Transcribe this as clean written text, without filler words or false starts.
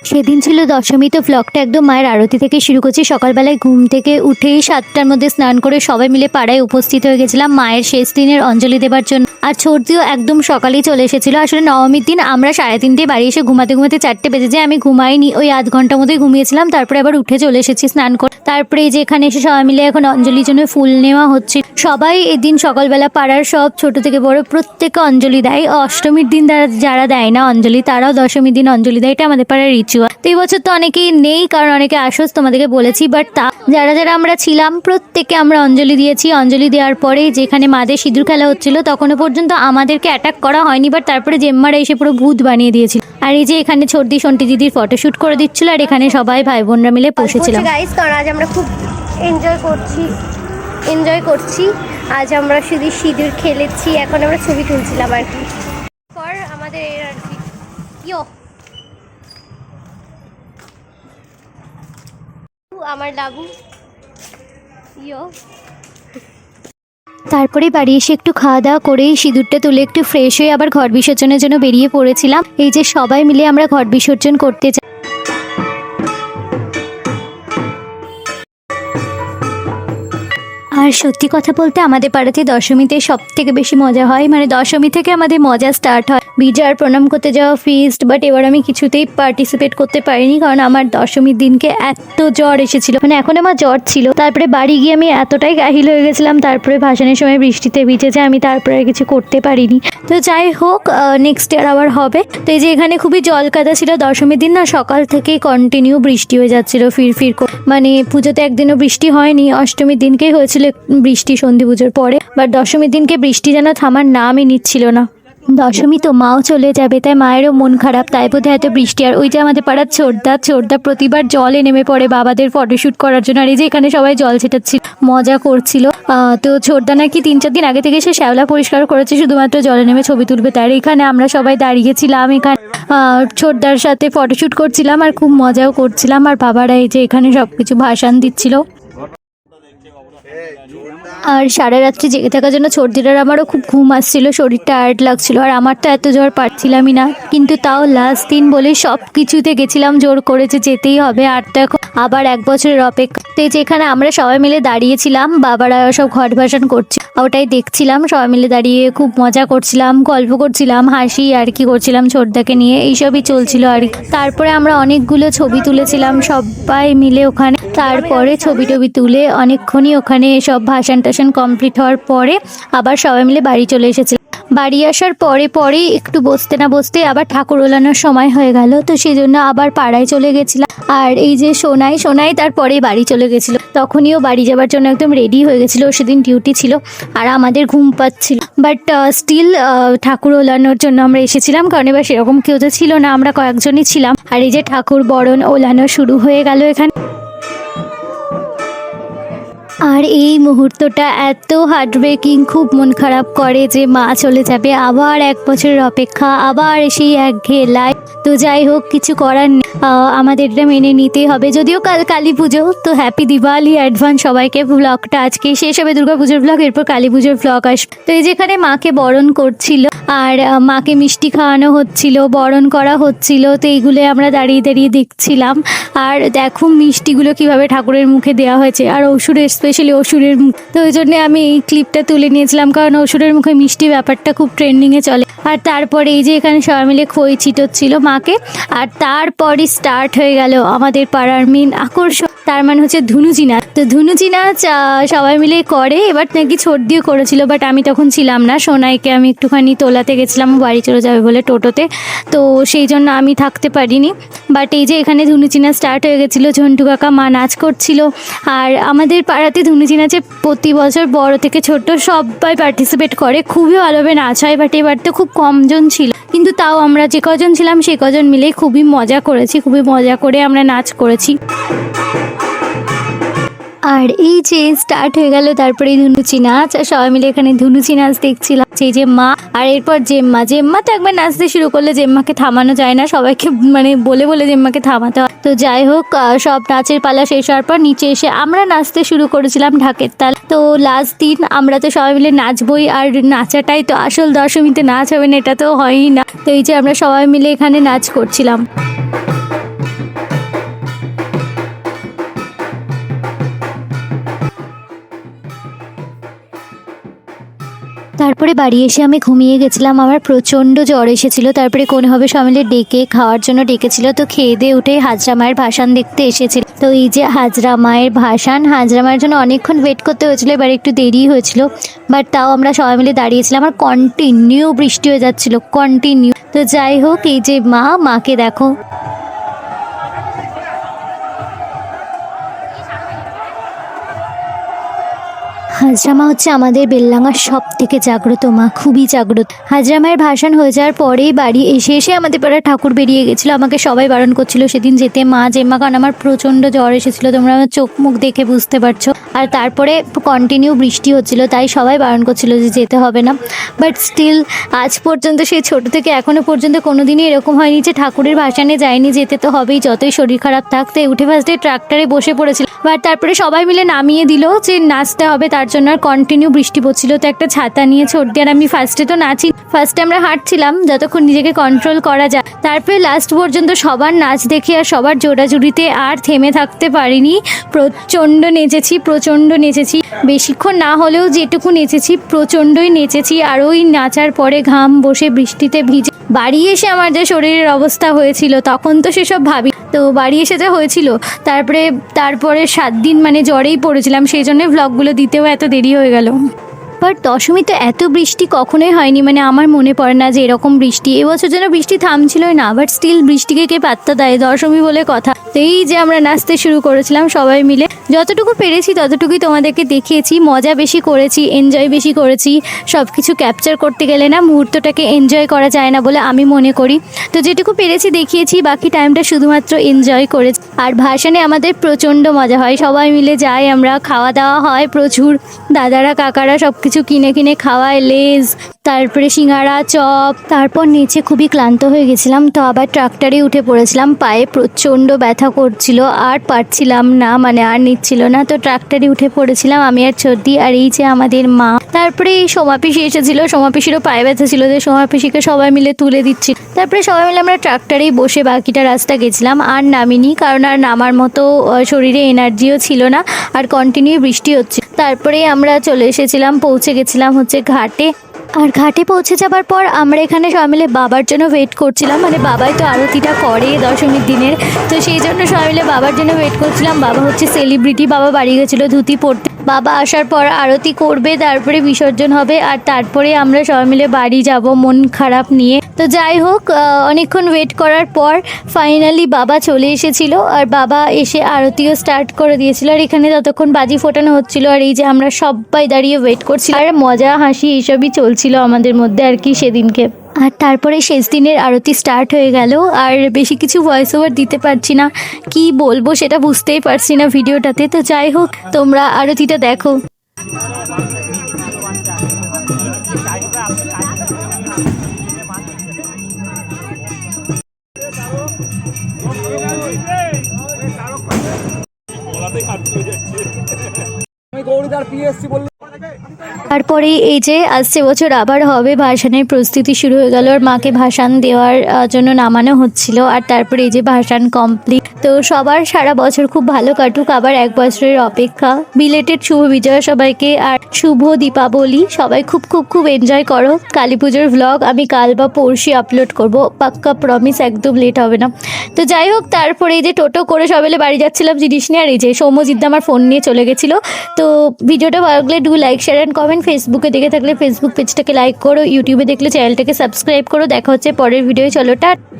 সেদিন ছিল দশমী, তো ব্লগটা একদম মায়ের আরতি থেকে শুরু করছি। সকালবেলায় ঘুম থেকে উঠেই 7টার মধ্যে স্নান করে সবাই মিলে পাড়ায় উপস্থিত হয়ে গেছিলাম মায়ের শেষ দিনের অঞ্জলি দেবার জন্য। আর ছর্দিও একদম সকালেই চলে এসেছিল। আসলে নবমীর দিন আমরা 3:30টায় বাড়ি এসে ঘুমাতে ঘুমাতে 4টে বেজে যায়। আমি ঘুমাইনি, ওই আধ ঘন্টার মধ্যে ঘুমিয়েছিলাম। তারপরে আবার উঠে চলে এসেছি স্নান করে। তারপরে এই যে এখানে এসে সবাই মিলে এখন অঞ্জলির জন্য ফুল নেওয়া হচ্ছে। সবাই এদিন সকালবেলা পাড়ার সব ছোট থেকে বড় প্রত্যেকে অঞ্জলি দেয়। অষ্টমীর দিন যারা দেয় না অঞ্জলি, তারাও দশমীর দিন অঞ্জলি দেয়। এটা আমাদের পাড়ার রিচুয়াল। তো এই বছর তো অনেকেই নেই, কারণ অনেকে আসস তোমাদেরকে বলেছি, বাট তা যারা যারা আমরা ছিলাম প্রত্যেকে আমরা অঞ্জলি দিয়েছি। অঞ্জলি দেওয়ার পরে যেখানে মাদের সিঁদুর খেলা হচ্ছিল তখনও পর্যন্ত আমাদেরকে অ্যাটাক করা হয়নি, বাট তারপরে জেম্মারা এসে পুরো ভূত বানিয়ে দিয়েছিল। আর এই যে এখানে ছর্দি সন্টি দিদির ফটোশুট করে দিচ্ছিল, আর এখানে সবাই ভাই বোনরা মিলে বসেছিলাম। গাইস, কারণ আজ আমরা খুব এনজয় করছি। আজ আমরা শুধু সিঁদুর খেলেছি, এখন আমরা ছবি তুলছিলাম আর কি। পর আমাদের এর আর কি আমার লাবু তারপরে বাড়ি এসে একটু খাওয়া দাওয়া করেই সিঁদুরটা তুলে একটু ফ্রেশ হয়ে আবার ঘট বিসর্জনের জন্য বেরিয়ে পড়েছিলাম। এই যে সবাই মিলে আমরা ঘট বিসর্জন করতে যাই। আর সত্যি কথা বলতে আমাদের পাড়াতে দশমীতে সব থেকে বেশি মজা হয়, মানে দশমী থেকে আমাদের মজা স্টার্ট হয়। বিজয়ার প্রণাম করতে যাওয়া, ফিস্ট, বাট এবার আমি কিছুতেই পার্টিসিপেট করতে পারিনি, কারণ আমার দশমীর দিনকে এত জ্বর এসেছিল, মানে এখন আমার জ্বর ছিল। তারপরে বাড়ি গিয়ে আমি এতটাই গাহিল হয়ে গেছিলাম, তারপরে ভাসানের সময় বৃষ্টিতে ভিজেছে, আমি তারপরে আর কিছু করতে পারিনি। তো যাই হোক, নেক্সট ইয়ার আবার হবে। তো এই যে এখানে খুবই জল কাদা ছিল দশমীর দিন না, সকাল থেকেই কন্টিনিউ বৃষ্টি হয়ে যাচ্ছিল ফির করে। মানে পুজোতে একদিনও বৃষ্টি হয়নি, অষ্টমীর দিনকেই হয়েছিল বৃষ্টি সন্ধি পুজোর পরে, বাট দশমীর দিনকে বৃষ্টি যেন থামার নামই নিচ্ছিল না। দশমী তো মাও চলে যাবে, তাই মায়েরও মন খারাপ, তাই বোধহয় এত বৃষ্টি। আর ওই যে আমাদের পাড়ার ছোটদা প্রতিবার জলে নেমে পড়ে বাবাদের ফটোশুট করার জন্য। আর এই যে এখানে সবাই জল ছেটাচ্ছিল, মজা করছিল। তো ছোটদা নাকি 3-4 দিন আগে থেকে সে শ্যাওলা পরিষ্কার করেছে শুধুমাত্র জলে নেমে ছবি তুলবে। তার এখানে আমরা সবাই দাঁড়িয়েছিলাম, এখানে ছোটদার সাথে ফটোশুট করছিলাম আর খুব মজাও করছিলাম। আর বাবারা এই যে এখানে সবকিছু ভাসান দিচ্ছিল। আর সারা রাত্রি জেগে থাকার জন্য ছর্দিটার আমারও খুব ঘুম আসছিল, শরীরটা টায়ার্ড লাগছিল। আর আমার তো এত জ্বর পারছিলামই না, কিন্তু তাও লাস্ট দিন বলে সব কিছুতে গেছিলাম, জোর করেছে যেতেই হবে। আর তো এখন আবার 1 বছরের অপেক্ষা। তো যেখানে আমরা সবাই মিলে দাঁড়িয়েছিলাম, বাবারা সব ঘট ভাসান করছে, ওটাই দেখছিলাম। সবাই মিলে দাঁড়িয়ে খুব মজা করছিলাম, গল্প করছিলাম, হাসি আর কি করছিলাম ছোটদাকে নিয়ে, এইসবই চলছিল। আর তারপরে আমরা অনেকগুলো ছবি তুলেছিলাম সবাই মিলে ওখানে। তারপরে ছবি টবি তুলে অনেকক্ষণই ওখানে সব ভাসান টাসান কমপ্লিট হওয়ার পরে আবার সবাই মিলে বাড়ি চলে এসেছিলাম। বাড়ি আসার পরে একটু বসতে না বসতে আবার ঠাকুর ওলানোর সময় হয়ে গেল, তো সেই জন্য আবার পাড়ায় চলে গেছিলাম। আর এই যে সোনাই তারপরেই বাড়ি চলে গেছিল, তখনইও বাড়ি যাবার জন্য একদম রেডি হয়ে গেছিল। সেদিন ডিউটি ছিল আর আমাদের ঘুম পাচ্ছিল, বাট স্টিল ঠাকুর ওলানোর জন্য আমরা এসেছিলাম, কারণ এবার সেরকম কেউ তো ছিল না, আমরা কয়েকজনই ছিলাম। আর এই যে ঠাকুর বরণ ওলানো শুরু হয়ে গেল এখানে। আর এই মুহূর্তটা এত হার্টব্রেকিং, খুব মন খারাপ করে যে মা চলে যাবে, আবার 1 বছরের অপেক্ষা, আবার সেই একঘেয়ে লাইফ। তো যাই হোক, কিছু করার নেই, আমাদের এটা মেনে নিতেই হবে। যদিও কাল কালী পুজো, তো হ্যাপি দিওয়ালি অ্যাডভান্স সবাইকে। ব্লগটা আজকে শেষ হবে, দুর্গা পুজোর ব্লগ, এরপর কালী পুজোর ব্লগ আসবে। তো এই যেখানে মাকে বরণ করছিল আর মাকে মিষ্টি খাওয়ানো হচ্ছিল, বরণ করা হচ্ছিল, তো এইগুলো আমরা দাঁড়িয়ে দাঁড়িয়ে দেখছিলাম। আর দেখো মিষ্টিগুলো কিভাবে ঠাকুরের মুখে দেওয়া হয়েছে, আর অসুরের স্পেশালি অসুরের মুখ, তো ওই জন্য আমি এই ক্লিপটা তুলে নিয়েছিলাম, কারণ অসুরের মুখে মিষ্টি ব্যাপারটা খুব ট্রেন্ডিংয়ে চলে। আর তারপরে এই যে এখানে সবাই মিলে খই ছিটোচ্ছিল মাকে। আর তারপরে স্টার্ট হয়ে গেল আমাদের পাড়ার মেন আকর্ষণ, তার মানে হচ্ছে ধুনুচি নাচ। তো ধুনুচি নাচ সবাই মিলে করে, এবার নাকি ছর্দিও করেছিল, বাট আমি তখন ছিলাম না, সোনাইকে আমি একটুখানি তোলাতে গেছিলাম, বাড়ি চলে যাবে বলে টোটোতে, তো সেই জন্য আমি থাকতে পারিনি। বাট এই যে এখানে ধুনুচি নাচ স্টার্ট হয়ে গেছিলো, ঝন্টু কাকা মা নাচ করছিল। আর আমাদের পাড়াতে ধুনুচি নাচে প্রতি বছর বড় থেকে ছোট সবাই পার্টিসিপেট করে, খুবই ভালোভাবে নাচ হয়। বাট এবার তো খুব কমজন ছিল, কিন্তু তাও আমরা যে কজন ছিলাম সেই কজন মিলে খুবই মজা করেছি, খুবই মজা করে আমরা নাচ করেছি। আর এই যে স্টার্ট হয়ে গেল তারপরে ধুনুচি নাচ, আর সবাই মিলে এখানে ধুনুচি নাচ দেখছিলাম। সেই যে মা, আর এরপর জেম্মা তো একবার নাচতে শুরু করলে জেম্মাকে থামানো যায় না, সবাইকে মানে বলে বলে জেম্মাকে থামাতে হয়। তো যাই হোক, সব নাচের পালা শেষ হওয়ার পর নিচে এসে আমরা নাচতে শুরু করেছিলাম ঢাকের তাল। তো লাস্ট দিন আমরা তো সবাই মিলে নাচবই, আর নাচাটাই তো আসল, দশমীতে নাচ হবে না এটা তো হয়ই না। তো এই যে আমরা সবাই মিলে এখানে নাচ করছিলাম। তারপরে বাড়ি এসে আমি ঘুমিয়ে গেছিলাম, আমার প্রচণ্ড জ্বর এসেছিলো। তারপরে কোনোভাবে সবাই মিলে ডেকে খাওয়ার জন্য ডেকেছিল, তো খেয়ে দিয়ে উঠে হাজরা মায়ের ভাসান দেখতে এসেছিল। তো এই যে হাজরা মায়ের ভাসান, হাজরা মায়ের জন্য অনেকক্ষণ ওয়েট করতে হয়েছিল, এবার একটু দেরি হয়েছিল, বাট তাও আমরা সবাই মিলে দাঁড়িয়েছিলাম। আর কন্টিনিউ বৃষ্টি হয়ে যাচ্ছিল, কন্টিনিউ। তো যাই হোক, এই যে মাকে দেখো, হাজরা মা হচ্ছে আমাদের বেলডাঙার সব থেকে জাগ্রত মা, খুবই জাগ্রত। হাজরা মায়ের ভাসান হয়ে যাওয়ার পরেই বাড়ি এসে আমাদের পাড়ার ঠাকুর বেরিয়ে গেছিলো। আমাকে সবাই বারণ করছিল সেদিন যেতে, মা কারণ আমার প্রচণ্ড জ্বর এসেছিলো, তোমরা আমার চোখ মুখ দেখে বুঝতে পারছো। আর তারপরে কন্টিনিউ বৃষ্টি হচ্ছিল, তাই সবাই বারণ করছিল যে যেতে হবে না। বাট স্টিল আজ পর্যন্ত, সেই ছোট থেকে এখনো পর্যন্ত কোনোদিনই এরকম হয়নি যে ঠাকুরের ভাসানে যায়নি, যেতে তো হবেই, যতই শরীর খারাপ থাকতে। উঠে ফার্স্টে ট্রাক্টরে বসে পড়েছিল, বাট তারপরে সবাই মিলে নামিয়ে দিল যে নাচতে হবে, তার জন্য আর কন্টিনিউ বৃষ্টি পড়ছিল। তো একটা ছাতা নিয়ে ছোট্ট, আর আমি ফার্স্টে তো নাচি, ফার্স্টে আমরা হাঁটছিলাম যতক্ষণ নিজেকে কন্ট্রোল করা যায়। তারপরে লাস্ট পর্যন্ত সবার নাচ দেখে আর সবার জোড়াজুড়িতে আর থেমে থাকতে পারিনি, প্রচণ্ড নেচেছি, বেশিক্ষণ না হলেও যেটুকু নেচেছি প্রচণ্ডই নেচেছি। আর ওই নাচার পরে ঘাম বসে বৃষ্টিতে ভিজে বাড়ি এসে আমার যে শরীরের অবস্থা হয়েছিল, তখন তো সেসব ভাবি, তো বাড়ি এসে যা হয়েছিল। তারপরে 7 দিন মানে জ্বরেই পড়েছিলাম, সেই জন্য ভ্লগগুলো দিতেও এত দেরি হয়ে গেল। বাট দশমীতে এত বৃষ্টি কখনোই হয়নি, মানে আমার মনে পড়ে না যে এরকম বৃষ্টি। এবছর যেন বৃষ্টি থামছিলই না, বাট স্টিল বৃষ্টিকে কে পাত্তা দেয়, দশমী বলে কথা। তো এই যে আমরা নাচতে শুরু করেছিলাম সবাই মিলে, যতটুকু পেরেছি ততটুকুই তোমাদেরকে দেখিয়েছি, মজা বেশি করেছি, এনজয় বেশি করেছি। সব কিছু ক্যাপচার করতে গেলে না মুহূর্তটাকে এনজয় করা যায় না বলে আমি মনে করি। তো যেটুকু পেরেছি দেখিয়েছি, বাকি টাইমটা শুধুমাত্র এনজয় করেছি। আর ভাসানে আমাদের প্রচণ্ড মজা হয়, সবাই মিলে যাই আমরা, খাওয়া দাওয়া হয় প্রচুর, দাদারা কাকারা সব কিছু কিনে খাওয়ায়, লেজ, তারপরে সিঙ্গারা, চপ। তারপর নিচে খুবই ক্লান্ত হয়ে গেছিলাম, তো আবার ট্রাক্টরে উঠে পড়েছিলাম, পায়ে প্রচণ্ড ব্যথা করছিল, আর পারছিলাম না, মানে আর নিচ্ছিল না। তো ট্রাক্টরে উঠে পড়েছিলাম আমি আর ছোটি, আর এই যে আমাদের মা। তারপরে এই সোমাপিসি এসেছিলো, সোমাপিসিরও পায়ে ব্যথা ছিল, যে সোমাপিসিকে সবাই মিলে তুলে দিচ্ছি। তারপরে সবাই মিলে আমরা ট্রাক্টরেই বসে বাকিটা রাস্তা গেছিলাম, আর নামিনি, কারণ আর নামার মতো শরীরে এনার্জিও ছিল না, আর কন্টিনিউ বৃষ্টি হচ্ছে। তারপরে আমরা চলে এসেছিলাম, পৌঁছে গেছিলাম হচ্ছে ঘাটে। আর ঘাটে পৌঁছে যাবার পর আমরা এখানে সবাই মিলে বাবার জন্য ওয়েট করছিলাম, মানে বাবাই তো আরতিটা করে দশমীর দিনের, তো সেই জন্য সবাই মিলে বাবার জন্য ওয়েট করছিলাম। বাবা হচ্ছে সেলিব্রিটি, বাবা বাড়ি গেছিলো ধুতি পরতে, বাবা আসার পর আরতি করবে, তারপরে বিসর্জন হবে, আর তারপরে আমরা সবাই মিলে বাড়ি যাব মন খারাপ নিয়ে। তো যাই হোক, অনেকক্ষণ ওয়েট করার পর ফাইনালি বাবা চলে এসেছিল, আর বাবা এসে আরতিও স্টার্ট করে দিয়েছিল। আর এখানে ততক্ষণ বাজি ফোটানো হচ্ছিল, আর এই যে আমরা সবাই দাঁড়িয়ে ওয়েট করছিলাম, আর মজা হাসি এইসবই চলছিল আমাদের মধ্যে আর কি সেদিনকে। আর তারপরে শেষ দিনের আরতি স্টার্ট হয়ে গেল, আর বেশি কিছু ভয়েস ওভার দিতে পারছি না, কি বলবো সেটা বুঝতেই পারছি না ভিডিওটাতে। তো যাই হোক, তোমরা আরতিটা দেখো। তারপরে এই যে আসছে বছর আবার হবে, ভাসানের প্রস্তুতি শুরু হয়ে গেল, আর মাকে ভাসান দেওয়ার জন্য নামানো হচ্ছিল। আর তারপরে এই যে ভাসান কমপ্লিট। তো সবার সারা বছর খুব ভালো কাটুক, আবার 1 বছরের অপেক্ষা। বিলেটেড শুভ বিজয়া সবাইকে, আর শুভ দীপাবলি। সবাই খুব খুব খুব এনজয় করো। কালী পুজোর ভ্লগ আমি কাল বা পরশু আপলোড করব, পাক্কা প্রমিস, একদম লেট হবে না। তো যাই হোক, তারপরে এই যে টোটো করে সবাই বাড়ি যাচ্ছিলাম জিনিস নিয়ে, আর এই যে সৌম্যজিৎদা আমার ফোন নিয়ে চলে গেছিলো। তো ভিডিওটা ভালো লাগলে do like, share and comment. ফেসবুকে দেখে থাকলে ফেসবুক পেজটাকে লাইক করো, ইউটিউবে দেখলে চ্যানেলটাকে সাবস্ক্রাইব করো। দেখা হচ্ছে পরের ভিডিও, চলো টাটা।